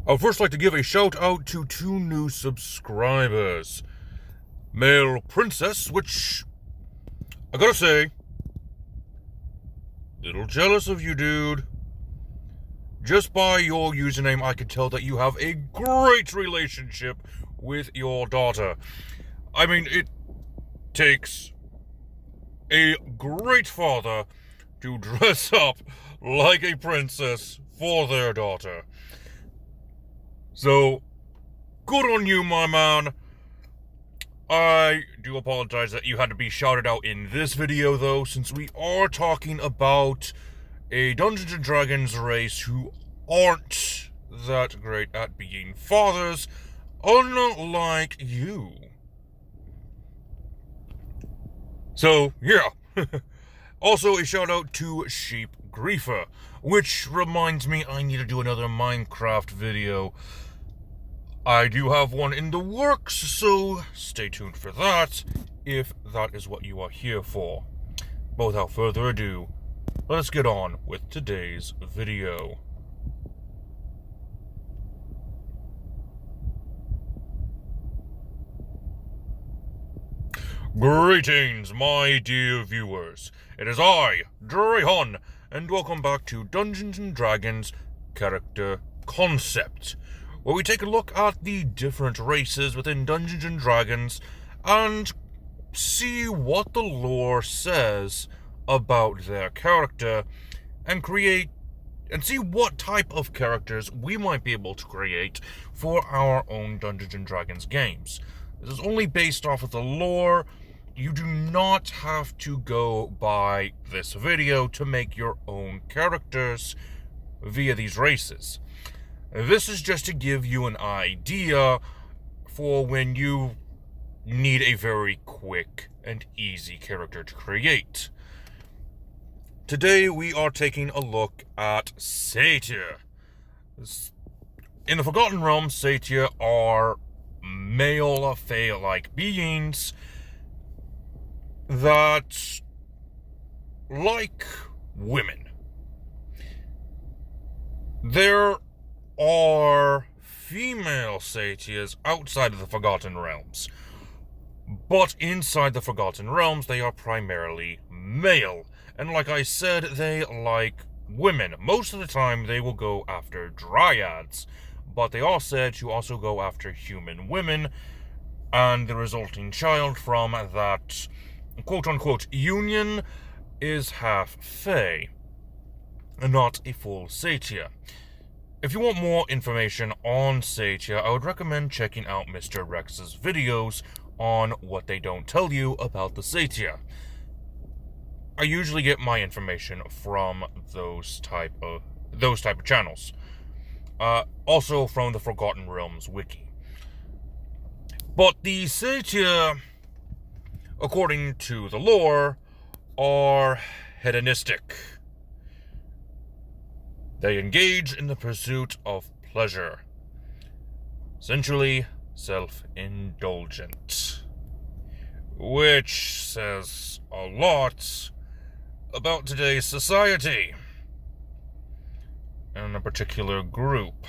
I'd first like to give a shout out to 2 new subscribers. Male Princess, which, I gotta say, little jealous of you, dude. Just by your username, I can tell that you have a great relationship with your daughter. I mean, it takes a great father to dress up like a princess for their daughter. So, good on you, my man. I do apologize that you had to be shouted out in this video, though, since we are talking about a Dungeons & Dragons race who aren't that great at being fathers, unlike you. So, yeah. Also, a shout out to Sheep Griefer, which reminds me I need to do another Minecraft video. I do have one in the works, so stay tuned for that, if that is what you are here for. But without further ado, let's get on with today's video. Greetings, my dear viewers. It is I, Drunken, and welcome back to Dungeons & Dragons Character Concept, where we take a look at the different races within Dungeons & Dragons and see what the lore says about their character and see what type of characters we might be able to create for our own Dungeons & Dragons games. This is only based off of the lore. You do not have to go by this video to make your own characters via these races. This is just to give you an idea for when you need a very quick and easy character to create. Today we are taking a look at Satyr. In the Forgotten Realms, Satyr are male fae-like beings that like women. There are female satyrs outside of the Forgotten Realms, but inside the Forgotten Realms they are primarily male, and like I said, they like women. Most of the time they will go after dryads, but they are said to also go after human women, and the resulting child from that quote-unquote union is half fae, and not a full satyr. If you want more information on Satyr, I would recommend checking out Mr. Rex's videos on what they don't tell you about the Satyr. I usually get my information from those type of channels. Also from the Forgotten Realms wiki. But the Satyr, according to the lore, are hedonistic. They engage in the pursuit of pleasure, essentially self-indulgent, which says a lot about today's society and a particular group.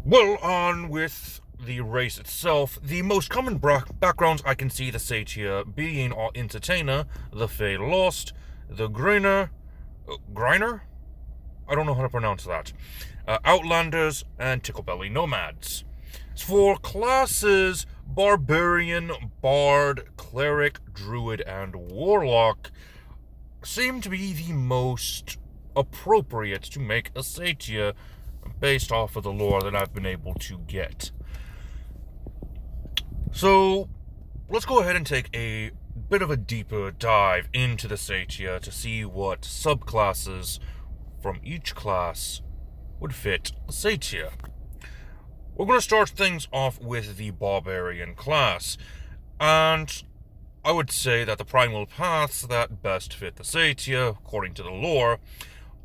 Well, on with the race itself, the most common backgrounds I can see the Satyr being are Entertainer, the Fae Lost, the Griner? I don't know how to pronounce that. Outlanders, and Ticklebelly Nomads. For classes, Barbarian, Bard, Cleric, Druid, and Warlock seem to be the most appropriate to make a Satyr based off of the lore that I've been able to get. So, let's go ahead and take a bit of a deeper dive into the Satyr to see what subclasses from each class would fit a Satyr. We're going to start things off with the Barbarian class, and I would say that the primal paths that best fit the Satyr, according to the lore,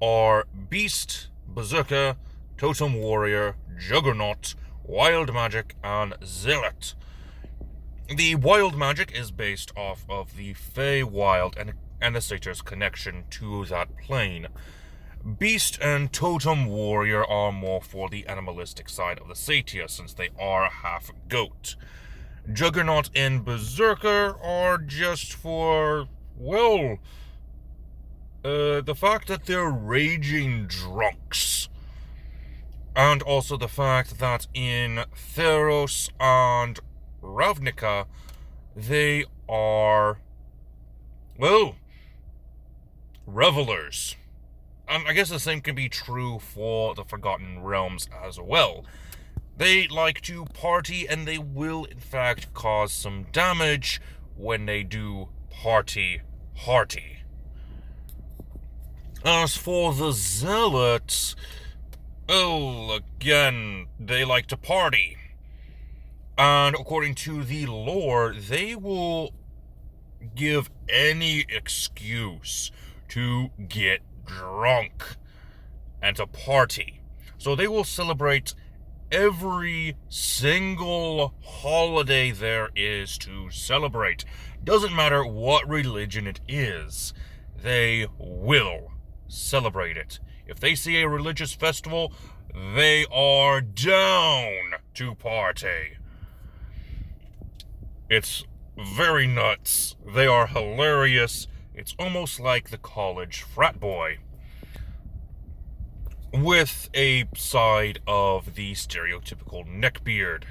are Beast, Berserker, Totem Warrior, Juggernaut, Wild Magic, and Zealot. The Wild Magic is based off of the Fey Wild and the Satyr's connection to that plane. Beast and Totem Warrior are more for the animalistic side of the Satyr, since they are half goat. Juggernaut and Berserker are just for, well, the fact that they're raging drunks. And also the fact that in Theros and Ravnica, they are, well, Revelers. And I guess the same can be true for the Forgotten Realms as well. They like to party, and they will, in fact, cause some damage when they do party hardy. As for the Zealots, oh, again, they like to party. And according to the lore, they will give any excuse to get drunk and to party. So they will celebrate every single holiday there is to celebrate. Doesn't matter what religion it is, they will celebrate it. If they see a religious festival, they are down to party. It's very nuts. They are hilarious. It's almost like the college frat boy, with a side of the stereotypical neckbeard.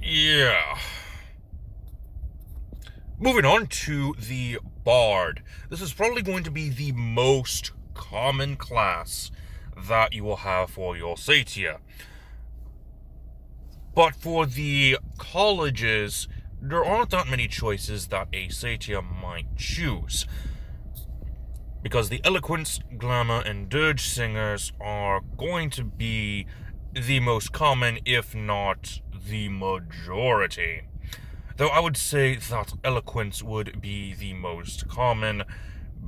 Yeah. Moving on to the Bard. This is probably going to be the most common class that you will have for your Satyr. But for the colleges, there aren't that many choices that a Satyr might choose, because the Eloquence, Glamour, and Dirge Singers are going to be the most common, if not the majority. Though I would say that Eloquence would be the most common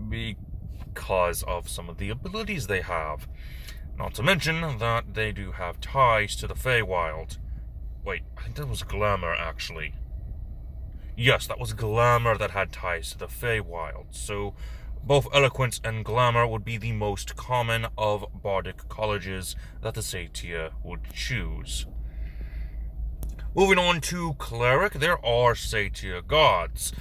because of some of the abilities they have. Not to mention that they do have ties to the Feywild. Wait, I think that was Glamour, actually. Yes, that was Glamour that had ties to the Feywild. So both Eloquence and Glamour would be the most common of bardic colleges that the Satyr would choose. Moving on to Cleric, there are Satyr gods.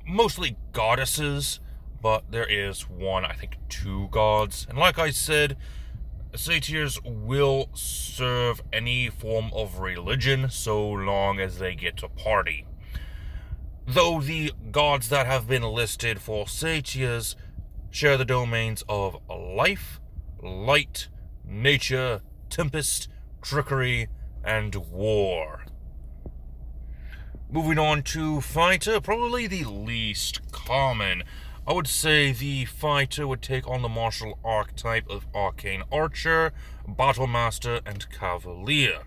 Mostly goddesses, but there is one, I think 2 gods. And like I said, Satyrs will serve any form of religion so long as they get to party. Though the gods that have been listed for Satyrs share the domains of life, light, nature, tempest, trickery, and war. Moving on to Fighter, probably the least common. I would say the Fighter would take on the martial archetype of Arcane Archer, Battlemaster, and Cavalier.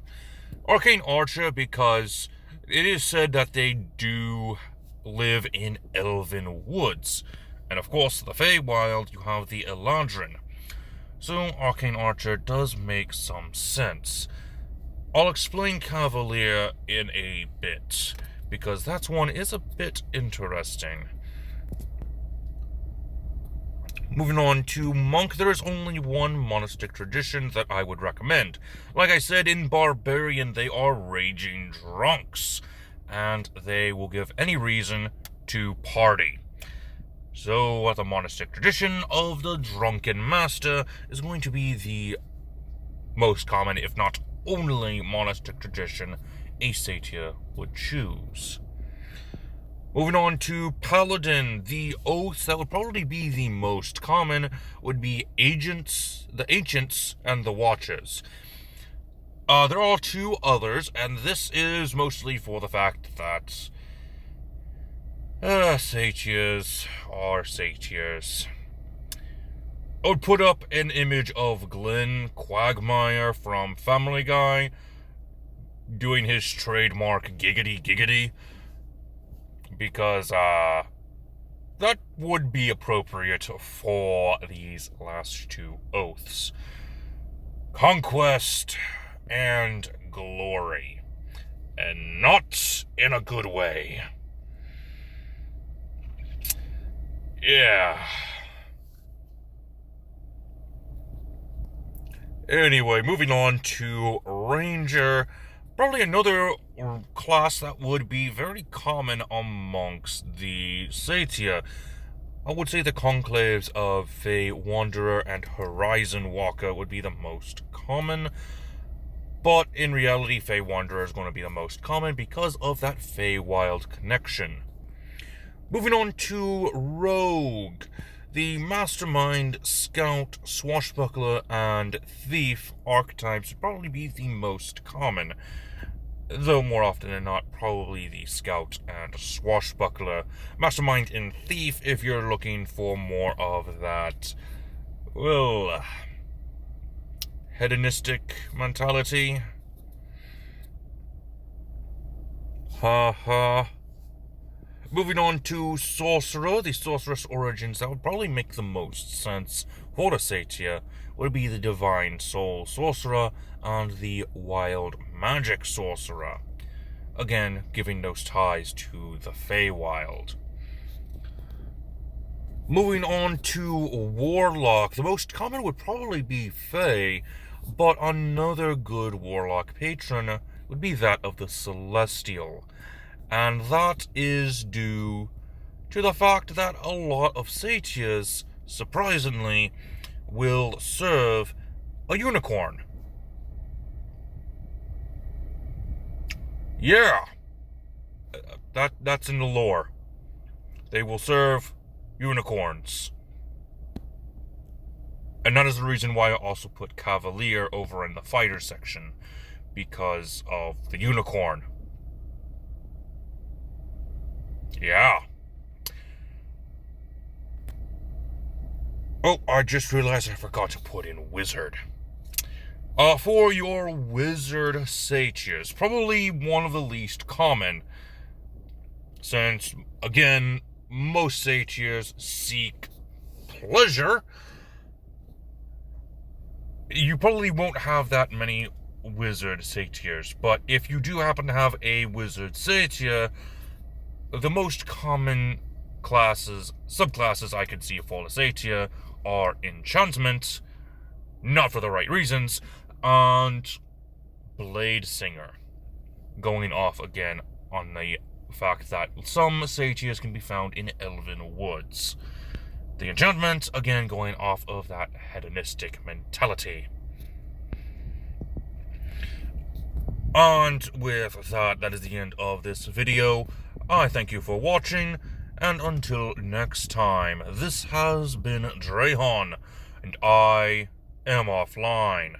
Arcane Archer because it is said that they do live in elven woods. And of course, the Feywild, you have the Eladrin. So Arcane Archer does make some sense. I'll explain Cavalier in a bit, because that one is a bit interesting. Moving on to Monk, there is only one monastic tradition that I would recommend. Like I said, in Barbarian, they are raging drunks, and they will give any reason to party. So, the monastic tradition of the Drunken Master is going to be the most common, if not only, monastic tradition a Satyr would choose. Moving on to Paladin, the oaths that would probably be the most common would be the Ancients, and the Watchers. There are 2 others, and this is mostly for the fact that Satyrs are Satyrs. I would put up an image of Glenn Quagmire from Family Guy doing his trademark giggity giggity, because that would be appropriate for these last 2 oaths. Conquest and glory. And not in a good way. Yeah. Anyway, moving on to Ranger. Probably another class that would be very common amongst the Satyr. I would say the conclaves of Fey Wanderer and Horizon Walker would be the most common. But in reality, Fey Wanderer is going to be the most common because of that Feywild connection. Moving on to Rogue. The Mastermind, Scout, Swashbuckler, and Thief archetypes would probably be the most common. Though more often than not, probably the Scout and Swashbuckler. Mastermind and Thief if you're looking for more of that, well, hedonistic mentality. Ha ha. Moving on to Sorcerer, the Sorceress origins that would probably make the most sense for the Satyr would be the Divine Soul Sorcerer and the Wild Magic Sorcerer. Again, giving those ties to the Feywild. Moving on to Warlock, the most common would probably be Fey, but another good Warlock patron would be that of the Celestial. And that is due to the fact that a lot of Satyrs, surprisingly, will serve a unicorn. Yeah, that's in the lore. They will serve unicorns. And that is the reason why I also put Cavalier over in the fighter section, because of the unicorn. Yeah. Oh, I just realized I forgot to put in Wizard. For your Wizard Satyrs, probably one of the least common, since, again, most Satyrs seek pleasure. You probably won't have that many Wizard Satyrs, but if you do happen to have a Wizard Satyr, the most common subclasses I could see for the Satyr are Enchantment, not for the right reasons, and Blade Singer, going off again on the fact that some Satyrs can be found in Elven Woods. The Enchantment, again, going off of that hedonistic mentality. And with that, that is the end of this video. I thank you for watching, and until next time, this has been Drahon, and I am offline.